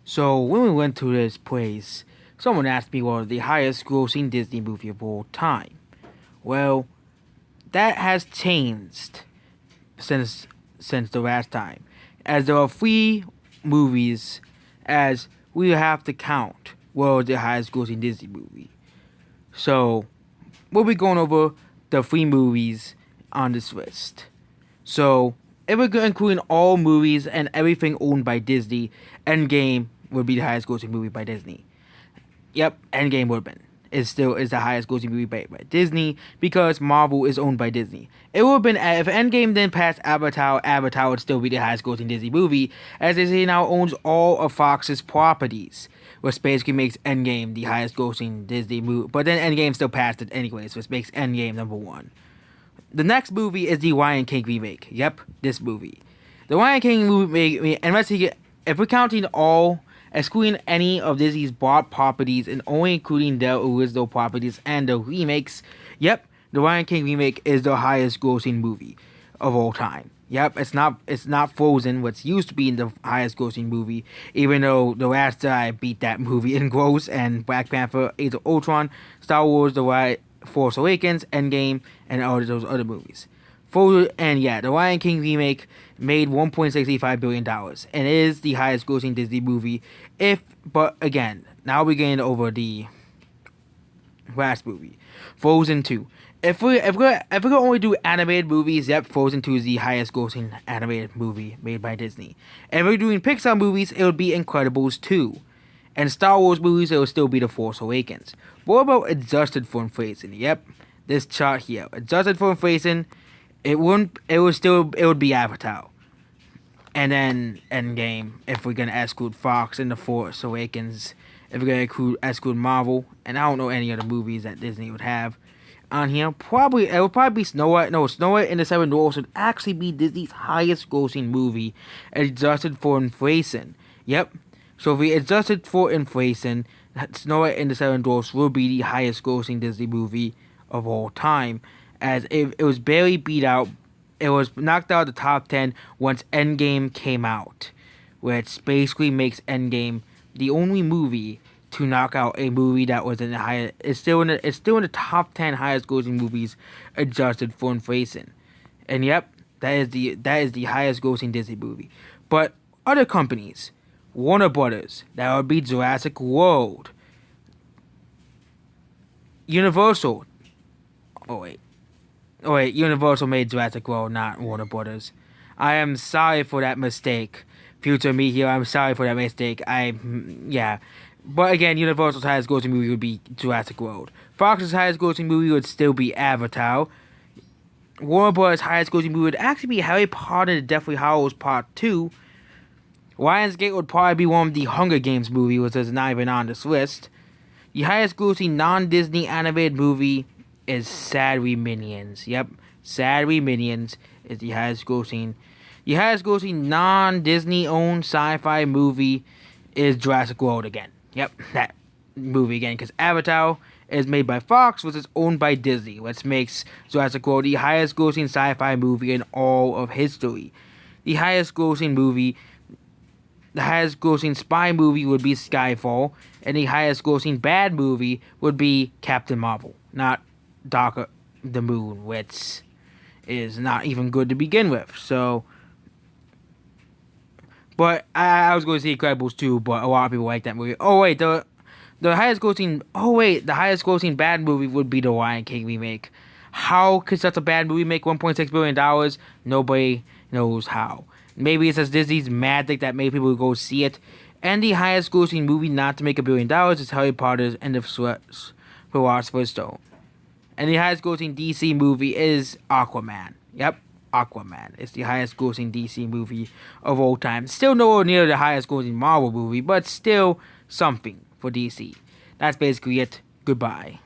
So when we went to this place, someone asked me what was the highest grossing Disney movie of all time. Well, that has changed since the last time, as there are three movies as we have to count what was the highest grossing Disney movie. So we'll be going over the three movies on this list. So if we're including all movies and everything owned by Disney, Endgame would be the highest grossing movie by Disney. Yep, Endgame would have been. It still is the highest grossing movie by Disney because Marvel is owned by Disney. It would have been, if Endgame didn't pass Avatar, Avatar would still be the highest grossing Disney movie, as Disney now owns all of Fox's properties, which basically makes Endgame the highest grossing Disney movie. But then Endgame still passed it anyways, which makes Endgame number one. The next movie is the Lion King remake. Yep, this movie. The Lion King movie, if we're counting all, excluding any of Disney's bought properties and only including their original properties and the remakes, yep, the Lion King remake is the highest grossing movie of all time. Yep, it's not Frozen, which used to be the highest grossing movie, even though The Last Jedi beat that movie in gross, and Black Panther, Age of Ultron, Star Wars, Force Awakens, Endgame, and all of those other movies. The Lion King remake made $1.65 billion, and it is the highest grossing Disney movie. But again, now we're getting over the last movie, Frozen 2. If we're gonna only do animated movies, yep, Frozen 2 is the highest grossing animated movie made by Disney. And if we're doing Pixar movies, it would be Incredibles 2. And Star Wars movies, it would still be The Force Awakens. But what about adjusted for inflation? Yep, this chart here, adjusted for inflation, it would be Avatar. And then Endgame, if we're gonna exclude Fox and The Force Awakens, if we're gonna exclude Marvel, and I don't know any other movies that Disney would have on here. It would probably be Snow White. No, Snow White and the Seven Dwarfs would actually be Disney's highest grossing movie, adjusted for inflation. Yep. So if we adjusted for inflation, Snow White and the Seven Dwarfs will be the highest grossing Disney movie of all time, as it was barely beat out. It was knocked out of the top 10 once Endgame came out, which basically makes Endgame the only movie to knock out a movie that was in the highest. It's still in the top 10 highest grossing movies adjusted for inflation. And yep, that is the highest grossing Disney movie. But other companies, Warner Brothers, that would be Jurassic World. Universal. Universal made Jurassic World, not Warner Brothers. I am sorry for that mistake. Future me here, I'm sorry for that mistake. But again, Universal's highest grossing movie would be Jurassic World. Fox's highest grossing movie would still be Avatar. Warner Brothers' highest grossing movie would actually be Harry Potter and the Deathly Hallows Part 2. Lionsgate would probably be one of the Hunger Games movies, which is not even on this list. The highest grossing non-Disney animated movie is Sadly Minions. Yep, Sadly Minions is the highest grossing. The highest grossing non-Disney owned sci-fi movie is Jurassic World again. Yep, that movie again, because Avatar is made by Fox, which is owned by Disney, which makes Jurassic World the highest grossing sci-fi movie in all of history. The highest grossing spy movie would be Skyfall, and the highest grossing bad movie would be Captain Marvel, not Dark of the Moon, which is not even good to begin with. So, but I was going to say Incredibles 2, but a lot of people like that movie. The highest grossing bad movie would be the Lion King remake. How could such a bad movie make $1.6 billion? Nobody knows how. Maybe it's just Disney's magic that made people go see it. And the highest grossing movie not to make $1 billion is Harry Potter's and the Philosopher's Stone. And the highest grossing DC movie is Aquaman. Yep, Aquaman. It's the highest grossing DC movie of all time. Still nowhere near the highest grossing Marvel movie, but still something for DC. That's basically it. Goodbye.